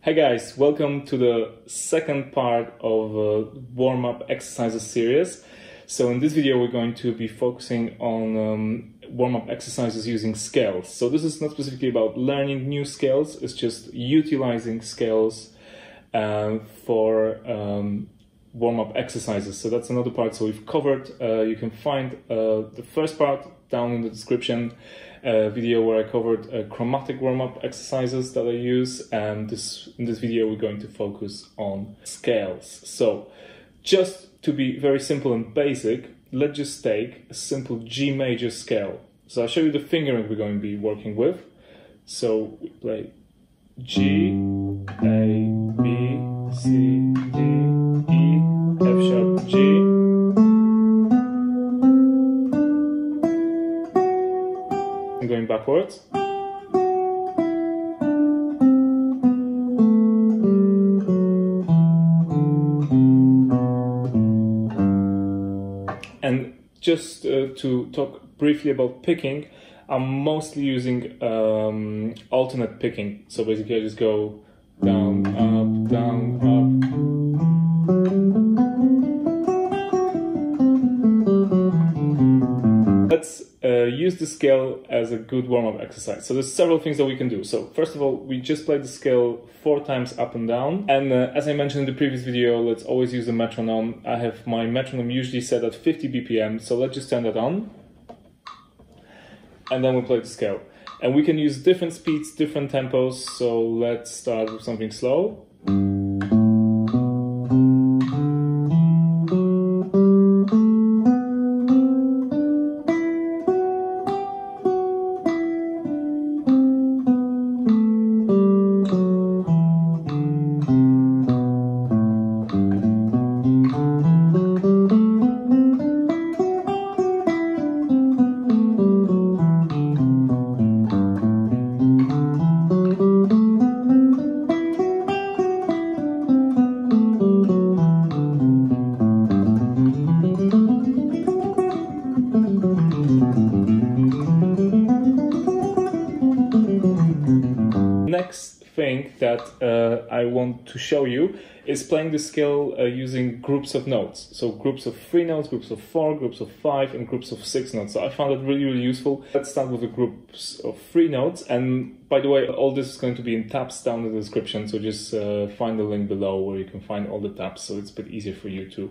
Hey guys, welcome to the second part of warm-up exercises series. So in this video we're going to be focusing on warm-up exercises using scales. So this is not specifically about learning new scales, it's just utilizing scales for warm-up exercises. So that's another part. So we've covered, you can find the first part down in the description, video where I covered chromatic warm-up exercises that I use, and in this video we're going to focus on scales. So just to be very simple and basic, let's just take a simple G major scale. So I'll show you the fingering we're going to be working with. So we play G, A, B, C, D, E, F sharp, G. I'm going backwards. And just to talk briefly about picking, I'm mostly using alternate picking. So basically I just go down, up, down, up. Let's use the scale as a good warm-up exercise. So there's several things that we can do. So first of all, we just play the scale 4 times up and down. And as I mentioned in the previous video, let's always use a metronome. I have my metronome usually set at 50 BPM. So let's just turn that on. And then we play the scale. And we can use different speeds, different tempos. So let's start with something slow. Next thing that I want to show you is playing the scale using groups of notes. So groups of 3 notes, groups of 4, groups of 5, and groups of 6 notes. So I found it really useful. Let's start with the groups of 3 notes. And by the way, all this is going to be in tabs down in the description. So just find the link below where you can find all the tabs, so it's a bit easier for you to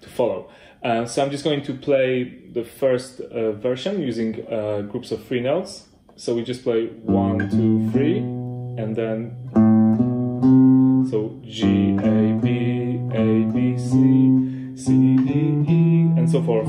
follow. So I'm just going to play the first version using groups of 3 notes. So we just play 1, 2, 3. And then, so G, A, B, C, C, D, E, and so forth.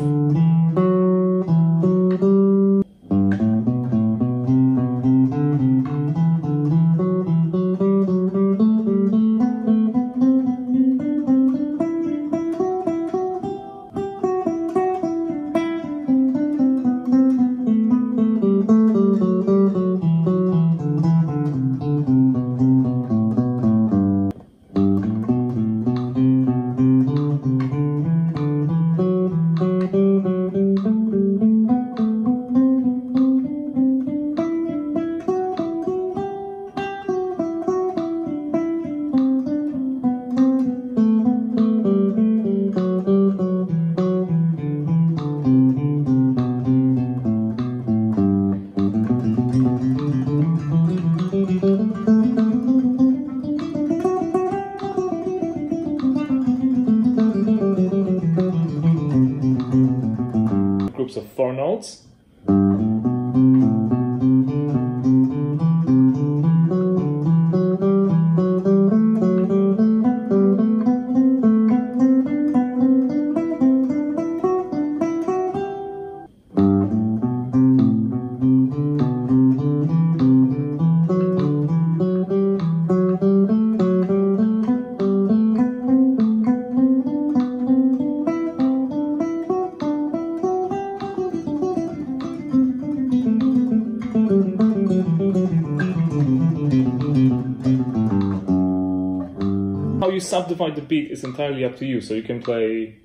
Groups of 4 notes. How you subdivide the beat is entirely up to you, so you can play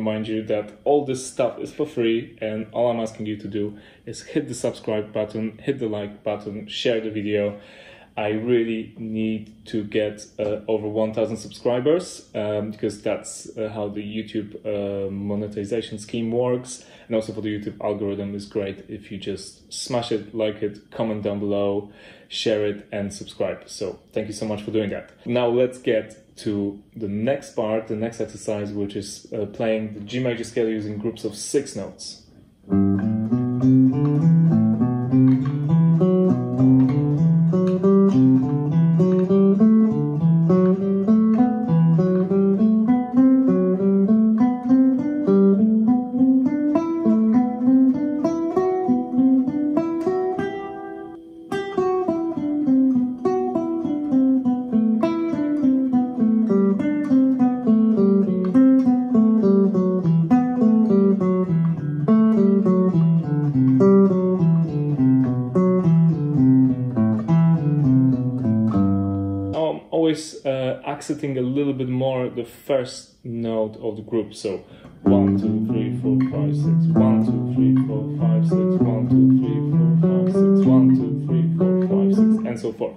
remind you that all this stuff is for free, and all I'm asking you to do is hit the subscribe button, hit the like button, share the video. I really need to get over 1,000 subscribers because that's how the YouTube monetization scheme works. And also for the YouTube algorithm, is great if you just smash it, like it, comment down below, share it, and subscribe. So thank you so much for doing that. Now let's get to the next part, the next exercise, which is playing the G major scale using groups of 6 notes. Always accenting a little bit more the first note of the group. So 1, 2, 3, 4, 5, 6. 1, 2, 3, 4, 5, 6. 1, 2, 3, 4, 5, 6. 1, 2, 3, 4, 5, 6, and so forth.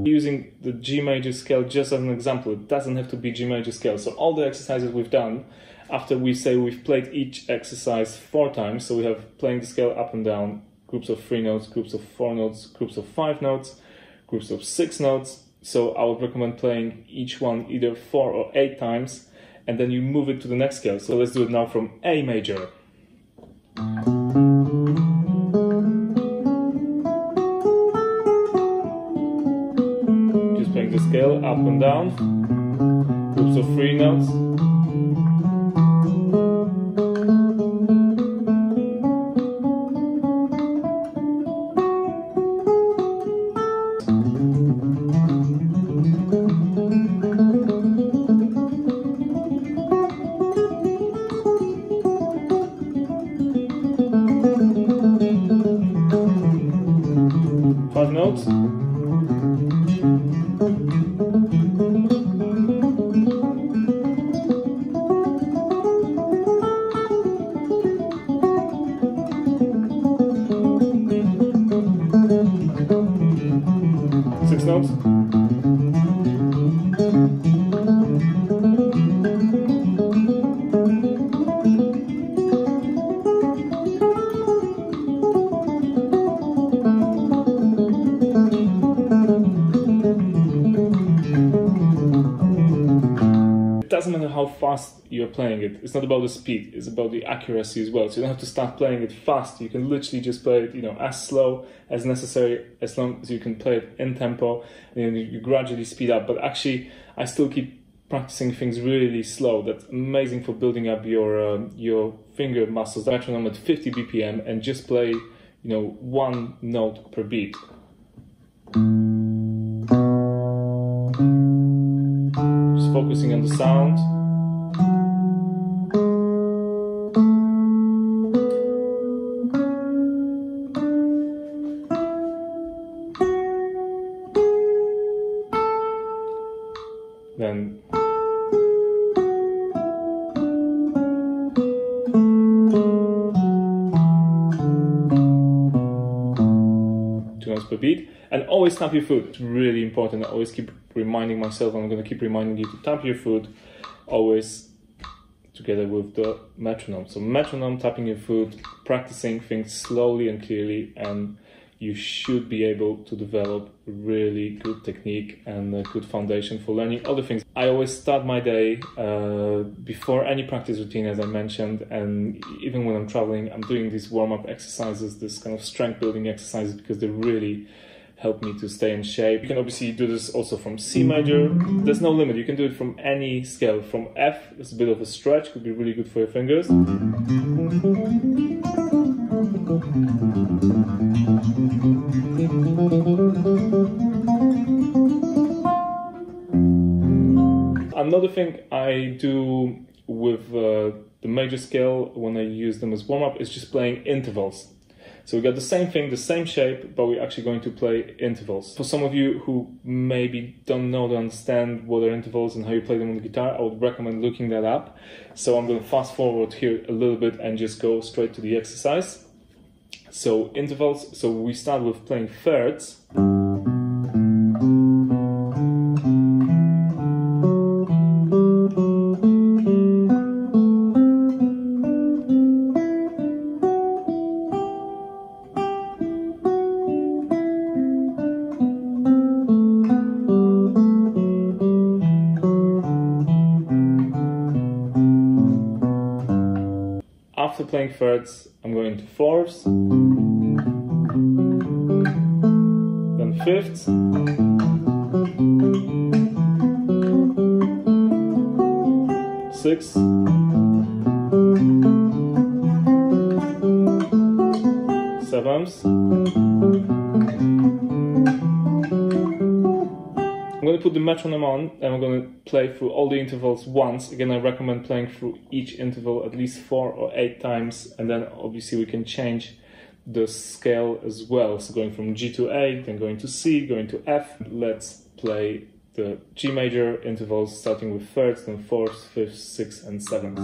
Using the G major scale just as an example, it doesn't have to be G major scale. So all the exercises we've done, after we say we've played each exercise 4 times, so we have playing the scale up and down, groups of 3 notes, groups of 4 notes, groups of 5 notes, groups of 6 notes. So I would recommend playing each one either 4 or 8 times, and then you move it to the next scale. So let's do it now from A major. Playing the scale up and down, groups of 3 notes. Five notes. 6 notes. It doesn't matter how fast you're playing it. It's not about the speed, it's about the accuracy as well. So you don't have to start playing it fast. You can literally just play it, as slow as necessary, as long as you can play it in tempo, and you gradually speed up. But actually, I still keep practicing things really slow. That's amazing for building up your finger muscles. Metronome at 50 BPM and just play, 1 note per beat. Just focusing on the sound. Then 2 notes per beat. And always tap your foot. It's really important. I always keep reminding myself, I'm going to keep reminding you to tap your foot, always together with the metronome. So metronome, tapping your foot, practicing things slowly and clearly, and you should be able to develop really good technique and a good foundation for learning other things. I always start my day before any practice routine, as I mentioned, and even when I'm traveling, I'm doing these warm-up exercises, this kind of strength building exercises, because they're really help me to stay in shape. You can obviously do this also from C major. There's no limit. You can do it from any scale. From F, it's a bit of a stretch, could be really good for your fingers. Another thing I do with the major scale when I use them as warm-up is just playing intervals. So we got the same thing, the same shape, but we're actually going to play intervals. For some of you who maybe don't know or understand what are intervals and how you play them on the guitar, I would recommend looking that up. So I'm going to fast forward here a little bit and just go straight to the exercise. So intervals, so we start with playing thirds. After playing thirds, I'm going to fourths, then fifths, sixths, sevenths. I'm going to put the metronome on and I'm going to play through all the intervals once. Again, I recommend playing through each interval at least 4 or 8 times, and then obviously we can change the scale as well. So going from G to A, then going to C, going to F. Let's play the G major intervals starting with thirds, then fourths, fifths, sixths and sevenths.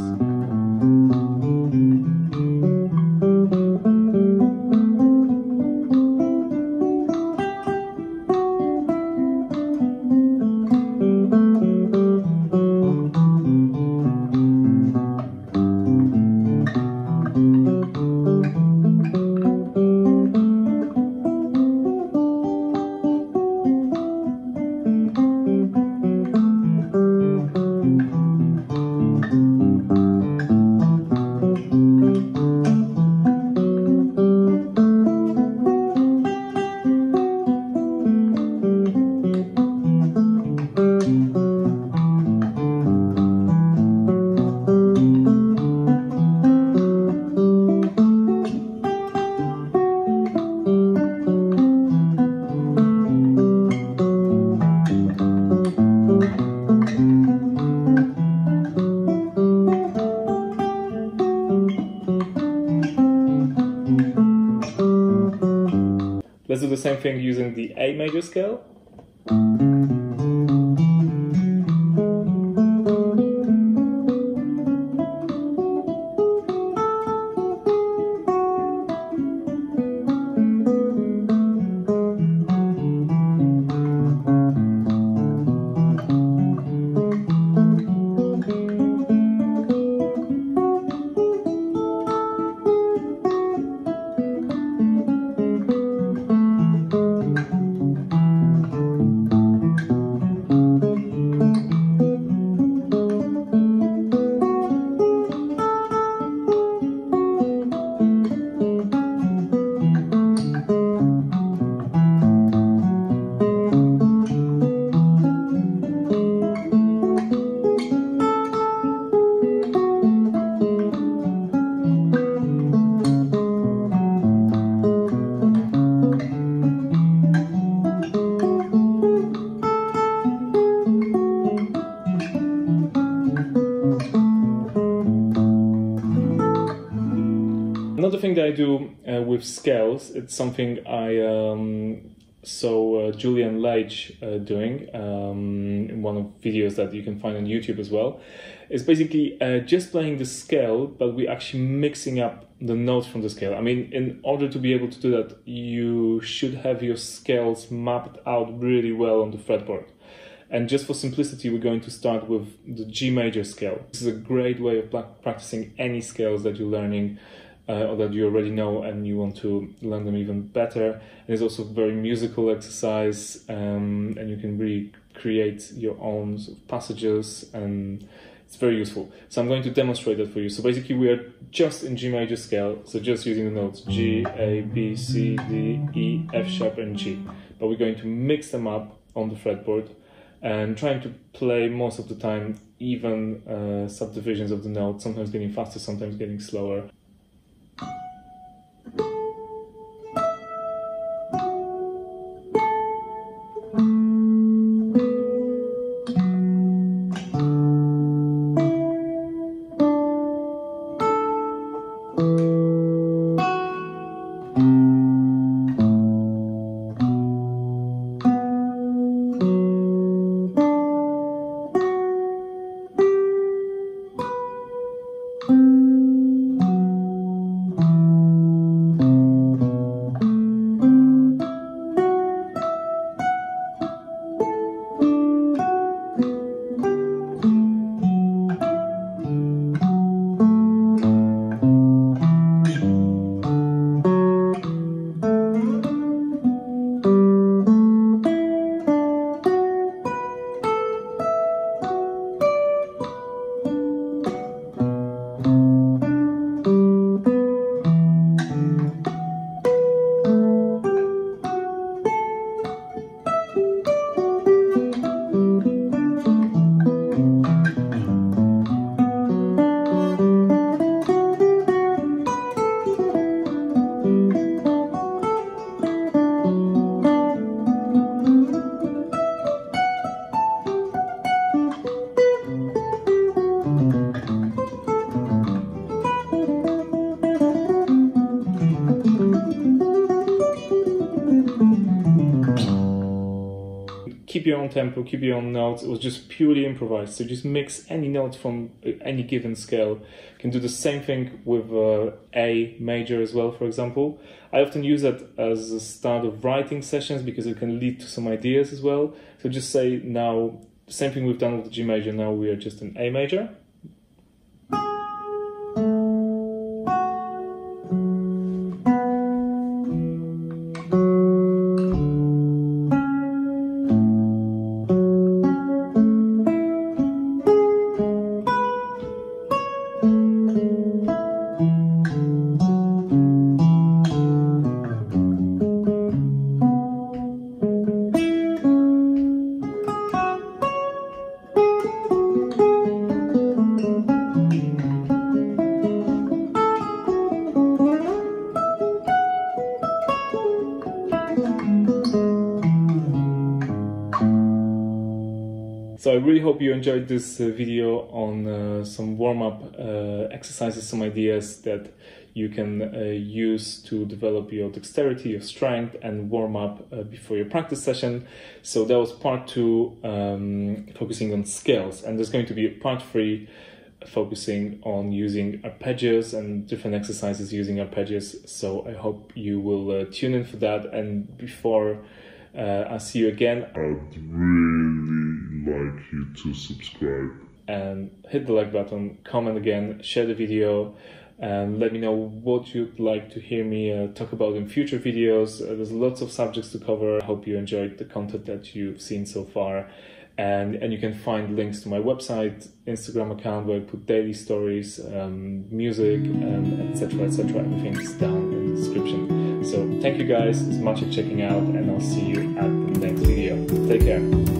Let's do the same thing using the A major scale. Another thing that I do with scales, it's something I saw Julian Leitch doing in one of videos that you can find on YouTube as well. It's basically just playing the scale, but we're actually mixing up the notes from the scale. I mean, in order to be able to do that, you should have your scales mapped out really well on the fretboard. And just for simplicity, we're going to start with the G major scale. This is a great way of practicing any scales that you're learning or that you already know and you want to learn them even better. And it's also a very musical exercise, and you can really create your own sort of passages, and it's very useful. So I'm going to demonstrate that for you. So basically we are just in G major scale, so just using the notes G, A, B, C, D, E, F sharp and G. but we're going to mix them up on the fretboard and trying to play most of the time even subdivisions of the note, sometimes getting faster, sometimes getting slower. Keep your own tempo, keep your own notes. It was just purely improvised. So just mix any note from any given scale. You can do the same thing with A major as well, for example. I often use that as a start of writing sessions because it can lead to some ideas as well. So just say now, the same thing we've done with the G major, now we are just in A major. So I really hope you enjoyed this video on some warm-up exercises, some ideas that you can use to develop your dexterity, your strength, and warm up before your practice session. So that was part 2, focusing on scales, and there's going to be a part 3 focusing on using arpeggios and different exercises using arpeggios. So I hope you will tune in for that, and before I see you again, I'd really like you to subscribe and hit the like button, comment again, share the video, and let me know what you'd like to hear me talk about in future videos. There's lots of subjects to cover. I hope you enjoyed the content that you've seen so far, and you can find links to my website, Instagram account where I put daily stories, music, etc, etc. Everything's down in the description. So thank you guys, it's much for checking out, and I'll see you at the next video. Take care.